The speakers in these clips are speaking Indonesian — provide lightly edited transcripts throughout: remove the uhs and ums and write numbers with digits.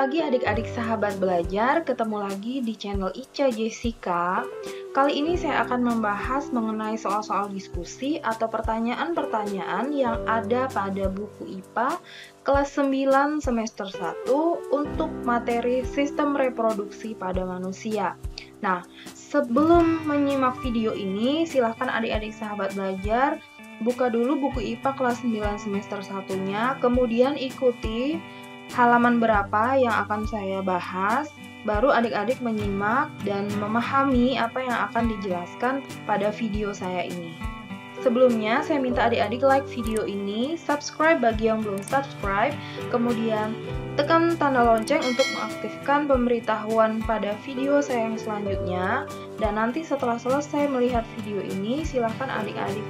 pagi adik-adik sahabat belajar, ketemu lagi di channel Ica Jessica. Kali ini saya akan membahas mengenai soal-soal diskusi atau pertanyaan-pertanyaan yang ada pada buku IPA kelas 9 semester 1 untuk materi sistem reproduksi pada manusia. Nah, sebelum menyimak video ini, silahkan adik-adik sahabat belajar buka dulu buku IPA kelas 9 semester 1-nya, kemudian ikuti halaman berapa yang akan saya bahas, baru adik-adik menyimak dan memahami apa yang akan dijelaskan pada video saya ini. Sebelumnya, saya minta adik-adik like video ini, subscribe bagi yang belum subscribe, kemudian tekan tanda lonceng untuk mengaktifkan pemberitahuan pada video saya yang selanjutnya. Dan nanti setelah selesai melihat video ini, silahkan adik-adik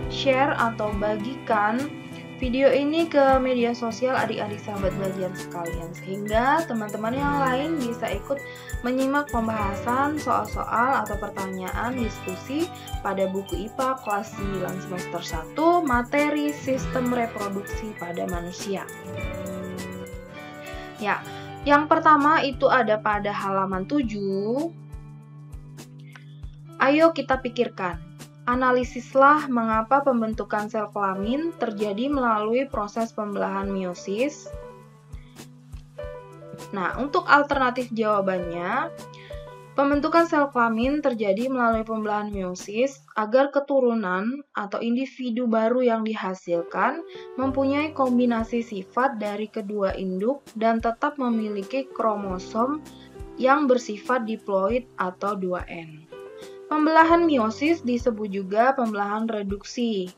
share atau bagikan video ini ke media sosial adik-adik sahabat belajar sekalian, sehingga teman-teman yang lain bisa ikut menyimak pembahasan soal-soal atau pertanyaan diskusi pada buku IPA kelas 9 semester 1 materi sistem reproduksi pada manusia. Ya, yang pertama itu ada pada halaman 7. Ayo kita pikirkan. Analisislah mengapa pembentukan sel kelamin terjadi melalui proses pembelahan meiosis. Nah, untuk alternatif jawabannya, pembentukan sel kelamin terjadi melalui pembelahan meiosis agar keturunan atau individu baru yang dihasilkan mempunyai kombinasi sifat dari kedua induk dan tetap memiliki kromosom yang bersifat diploid atau 2N. Pembelahan meiosis disebut juga pembelahan reduksi.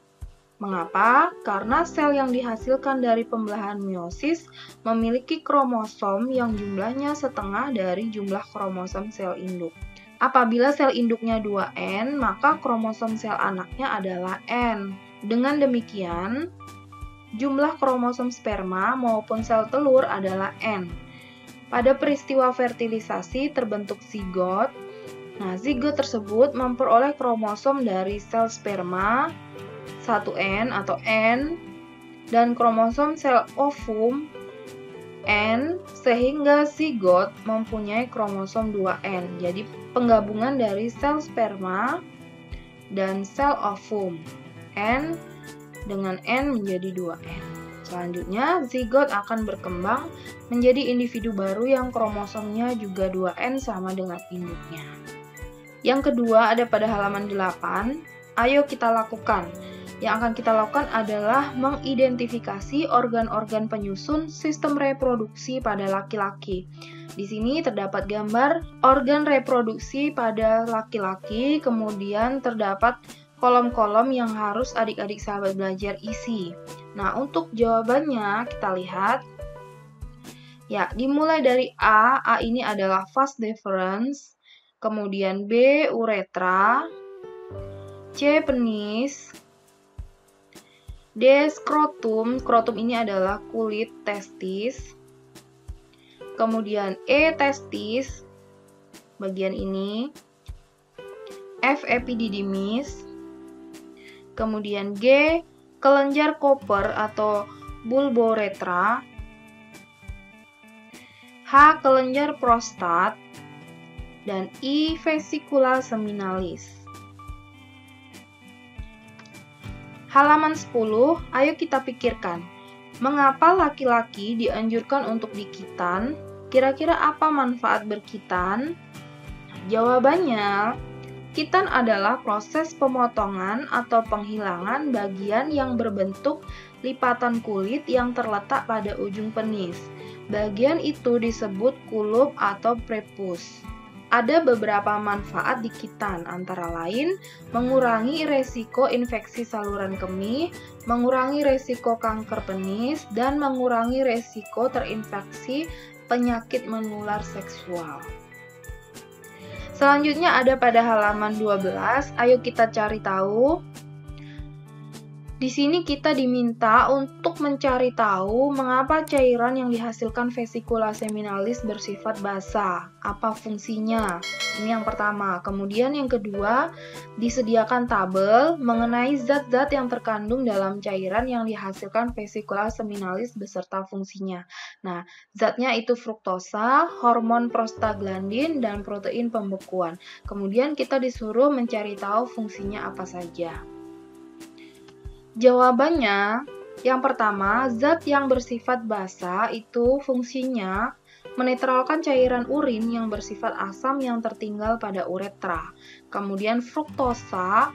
Mengapa? Karena sel yang dihasilkan dari pembelahan meiosis memiliki kromosom yang jumlahnya setengah dari jumlah kromosom sel induk. Apabila sel induknya 2N, maka kromosom sel anaknya adalah N. Dengan demikian, jumlah kromosom sperma maupun sel telur adalah N. Pada peristiwa fertilisasi terbentuk zigot. Nah, zigot tersebut memperoleh kromosom dari sel sperma 1N atau N dan kromosom sel ovum N, sehingga zigot mempunyai kromosom 2N. Jadi penggabungan dari sel sperma dan sel ovum N dengan N menjadi 2N. Selanjutnya, zigot akan berkembang menjadi individu baru yang kromosomnya juga 2N sama dengan induknya. Yang kedua ada pada halaman 8, ayo kita lakukan. Yang akan kita lakukan adalah mengidentifikasi organ-organ penyusun sistem reproduksi pada laki-laki. Di sini terdapat gambar organ reproduksi pada laki-laki, kemudian terdapat kolom-kolom yang harus adik-adik sahabat belajar isi. Nah, untuk jawabannya kita lihat. Ya, dimulai dari A ini adalah vas deferens. Kemudian B, uretra, C, penis, D, skrotum, skrotum ini adalah kulit testis, kemudian E, testis, bagian ini, F, epididymis, kemudian G, kelenjar koper atau bulboretra, H, kelenjar prostat, dan I, vesicula seminalis. Halaman 10, ayo kita pikirkan. Mengapa laki-laki dianjurkan untuk dikitan? Kira-kira apa manfaat berkitan? Jawabannya, kitan adalah proses pemotongan atau penghilangan bagian yang berbentuk lipatan kulit yang terletak pada ujung penis. Bagian itu disebut kulub atau prepus. Ada beberapa manfaat di kitan, antara lain mengurangi resiko infeksi saluran kemih, mengurangi resiko kanker penis, dan mengurangi resiko terinfeksi penyakit menular seksual. Selanjutnya ada pada halaman 12, ayo kita cari tahu. Di sini kita diminta untuk mencari tahu mengapa cairan yang dihasilkan vesikula seminalis bersifat basa, apa fungsinya. Ini yang pertama. Kemudian yang kedua, disediakan tabel mengenai zat-zat yang terkandung dalam cairan yang dihasilkan vesikula seminalis beserta fungsinya. Nah, zatnya itu fruktosa, hormon prostaglandin, dan protein pembekuan. Kemudian kita disuruh mencari tahu fungsinya apa saja. Jawabannya, yang pertama, zat yang bersifat basa itu fungsinya menetralkan cairan urin yang bersifat asam yang tertinggal pada uretra. Kemudian fruktosa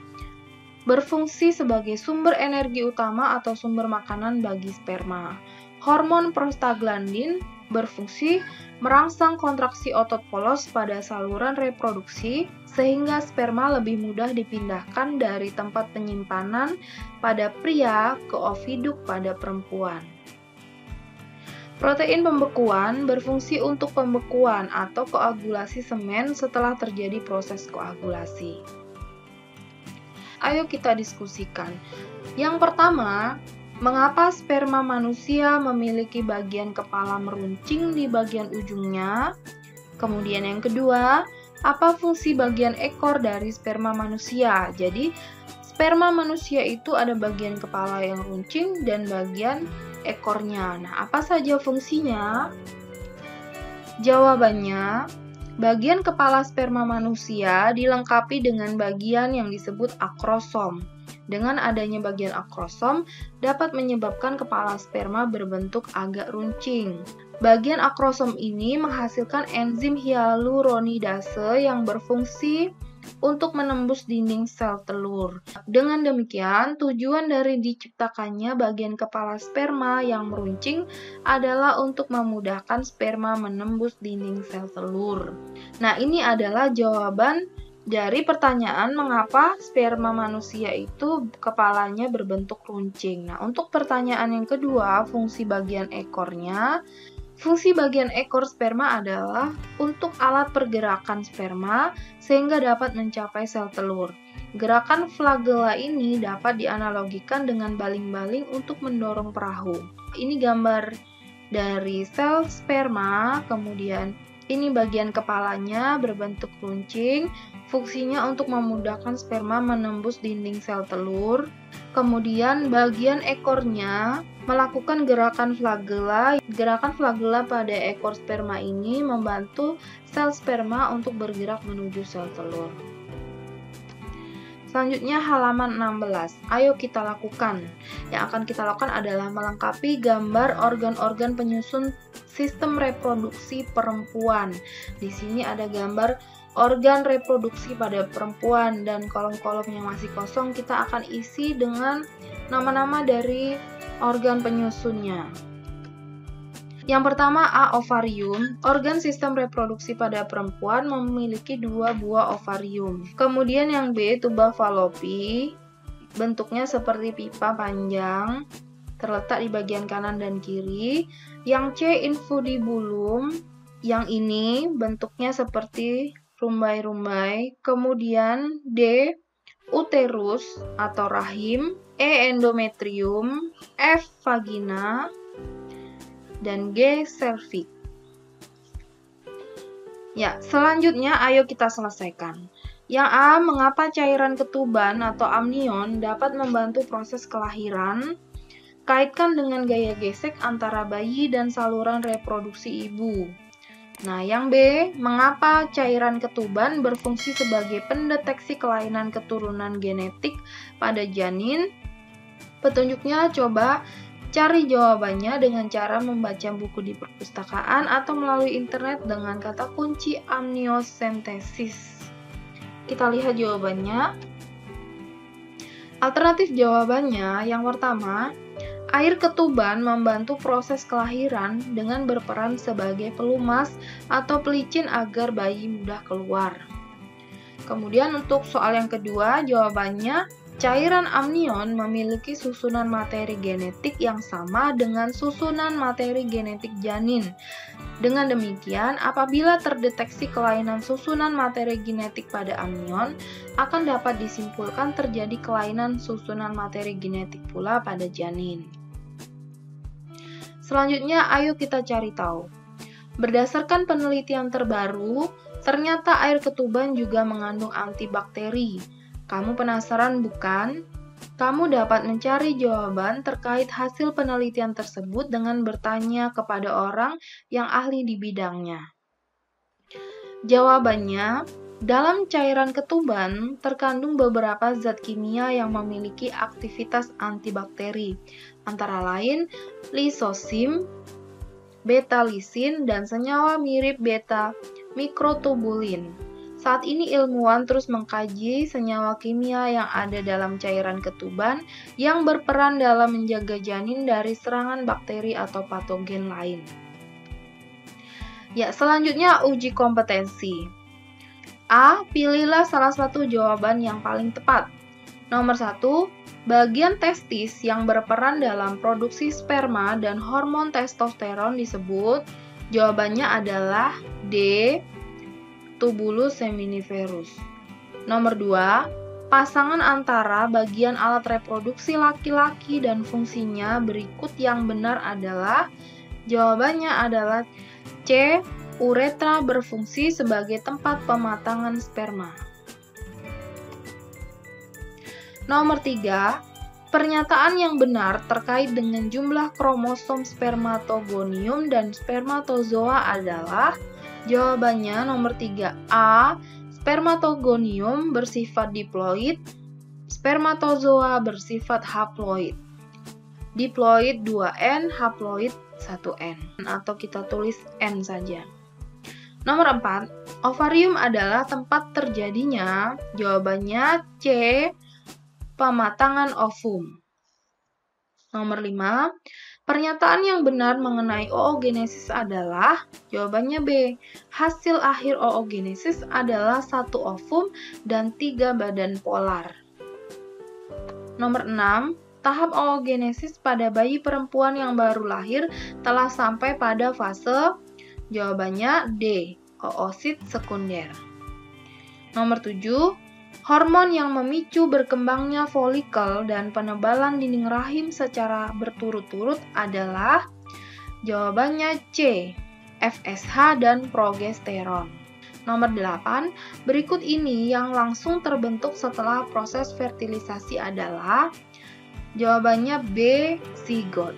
berfungsi sebagai sumber energi utama atau sumber makanan bagi sperma. Hormon prostaglandin berfungsi merangsang kontraksi otot polos pada saluran reproduksi sehingga sperma lebih mudah dipindahkan dari tempat penyimpanan pada pria ke oviduk pada perempuan. Protein pembekuan berfungsi untuk pembekuan atau koagulasi semen setelah terjadi proses koagulasi. Ayo kita diskusikan. Yang pertama, mengapa sperma manusia memiliki bagian kepala meruncing di bagian ujungnya? Kemudian yang kedua, apa fungsi bagian ekor dari sperma manusia? Jadi, sperma manusia itu ada bagian kepala yang runcing dan bagian ekornya. Nah, apa saja fungsinya? Jawabannya, bagian kepala sperma manusia dilengkapi dengan bagian yang disebut akrosom. Dengan adanya bagian akrosom dapat menyebabkan kepala sperma berbentuk agak runcing. Bagian akrosom ini menghasilkan enzim hyaluronidase yang berfungsi untuk menembus dinding sel telur. Dengan demikian, tujuan dari diciptakannya bagian kepala sperma yang meruncing adalah untuk memudahkan sperma menembus dinding sel telur. Nah, ini adalah jawaban dari pertanyaan mengapa sperma manusia itu kepalanya berbentuk runcing. Nah, untuk pertanyaan yang kedua, fungsi bagian ekornya. Fungsi bagian ekor sperma adalah untuk alat pergerakan sperma sehingga dapat mencapai sel telur. Gerakan flagella ini dapat dianalogikan dengan baling-baling untuk mendorong perahu. Ini gambar dari sel sperma, kemudian ini bagian kepalanya berbentuk runcing, fungsinya untuk memudahkan sperma menembus dinding sel telur. Kemudian bagian ekornya melakukan gerakan flagella. Gerakan flagella pada ekor sperma ini membantu sel sperma untuk bergerak menuju sel telur. Selanjutnya halaman 16. Ayo kita lakukan. Yang akan kita lakukan adalah melengkapi gambar organ-organ penyusun sistem reproduksi perempuan. Di sini ada gambar organ reproduksi pada perempuan dan kolom-kolom yang masih kosong kita akan isi dengan nama-nama dari organ penyusunnya. Yang pertama A. Ovarium. Organ sistem reproduksi pada perempuan memiliki 2 buah ovarium. Kemudian yang B. Tuba Fallopi. Bentuknya seperti pipa panjang, terletak di bagian kanan dan kiri. Yang C. Infundibulum. Yang ini bentuknya seperti rumbai-rumbai. Kemudian D. Uterus atau rahim. E. Endometrium. F. Vagina. Dan G. Cervix. Ya, selanjutnya ayo kita selesaikan. Yang A. Mengapa cairan ketuban atau amnion dapat membantu proses kelahiran? Kaitkan dengan gaya gesek antara bayi dan saluran reproduksi ibu. Nah, yang B. Mengapa cairan ketuban berfungsi sebagai pendeteksi kelainan keturunan genetik pada janin? Petunjuknya coba cari jawabannya dengan cara membaca buku di perpustakaan atau melalui internet dengan kata kunci amniocentesis. Kita lihat jawabannya. Alternatif jawabannya yang pertama, air ketuban membantu proses kelahiran dengan berperan sebagai pelumas atau pelicin agar bayi mudah keluar. Kemudian untuk soal yang kedua, jawabannya Cairan amnion memiliki susunan materi genetik yang sama dengan susunan materi genetik janin. Dengan demikian, apabila terdeteksi kelainan susunan materi genetik pada amnion, akan dapat disimpulkan terjadi kelainan susunan materi genetik pula pada janin. Selanjutnya, ayo kita cari tahu. Berdasarkan penelitian terbaru, ternyata air ketuban juga mengandung antibakteri. Kamu penasaran bukan? Kamu dapat mencari jawaban terkait hasil penelitian tersebut dengan bertanya kepada orang yang ahli di bidangnya. Jawabannya, dalam cairan ketuban terkandung beberapa zat kimia yang memiliki aktivitas antibakteri, antara lain lisosim, beta-lisin, dan senyawa mirip beta-mikrotubulin. Saat ini ilmuwan terus mengkaji senyawa kimia yang ada dalam cairan ketuban yang berperan dalam menjaga janin dari serangan bakteri atau patogen lain. Ya, selanjutnya uji kompetensi. A. Pilihlah salah satu jawaban yang paling tepat. Nomor 1. Bagian testis yang berperan dalam produksi sperma dan hormon testosteron disebut. Jawabannya adalah D. Tubulus seminiferus. Nomor 2. Pasangan antara bagian alat reproduksi laki-laki dan fungsinya berikut yang benar adalah. Jawabannya adalah C. Uretra berfungsi sebagai tempat pematangan sperma. Nomor 3. Pernyataan yang benar terkait dengan jumlah kromosom spermatogonium dan spermatozoa adalah. Jawabannya nomor 3A. Spermatogonium bersifat diploid, spermatozoa bersifat haploid. Diploid 2N, haploid 1N, atau kita tulis N saja. Nomor 4. Ovarium adalah tempat terjadinya. Jawabannya C. Pematangan ovum. Nomor 5. Pernyataan yang benar mengenai oogenesis adalah. Jawabannya B. Hasil akhir oogenesis adalah 1 ovum dan 3 badan polar. Nomor 6. Tahap oogenesis pada bayi perempuan yang baru lahir telah sampai pada fase. Jawabannya D. Oosit sekunder. Nomor 7. Hormon yang memicu berkembangnya folikel dan penebalan dinding rahim secara berturut-turut adalah. Jawabannya C. FSH dan progesteron. Nomor 8. Berikut ini yang langsung terbentuk setelah proses fertilisasi adalah. Jawabannya B. Zigot.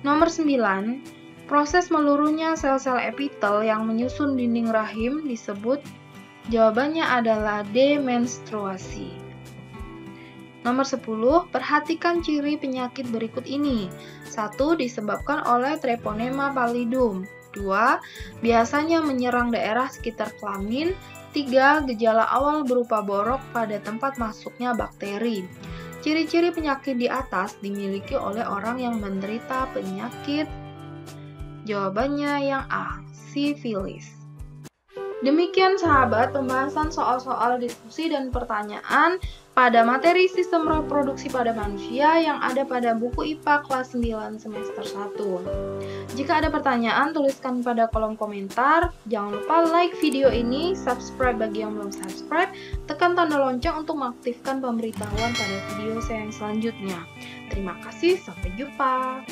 Nomor 9. Proses meluruhnya sel-sel epitel yang menyusun dinding rahim disebut. Jawabannya adalah D. Menstruasi. Nomor 10. Perhatikan ciri penyakit berikut ini. 1. Disebabkan oleh Treponema pallidum. 2. Biasanya menyerang daerah sekitar kelamin. 3. Gejala awal berupa borok pada tempat masuknya bakteri. Ciri-ciri penyakit di atas dimiliki oleh orang yang menderita penyakit. Jawabannya yang A. Sifilis. Demikian sahabat pembahasan soal-soal diskusi dan pertanyaan pada materi sistem reproduksi pada manusia yang ada pada buku IPA kelas 9 semester 1. Jika ada pertanyaan, tuliskan pada kolom komentar. Jangan lupa like video ini, subscribe bagi yang belum subscribe, tekan tanda lonceng untuk mengaktifkan pemberitahuan pada video saya yang selanjutnya. Terima kasih, sampai jumpa.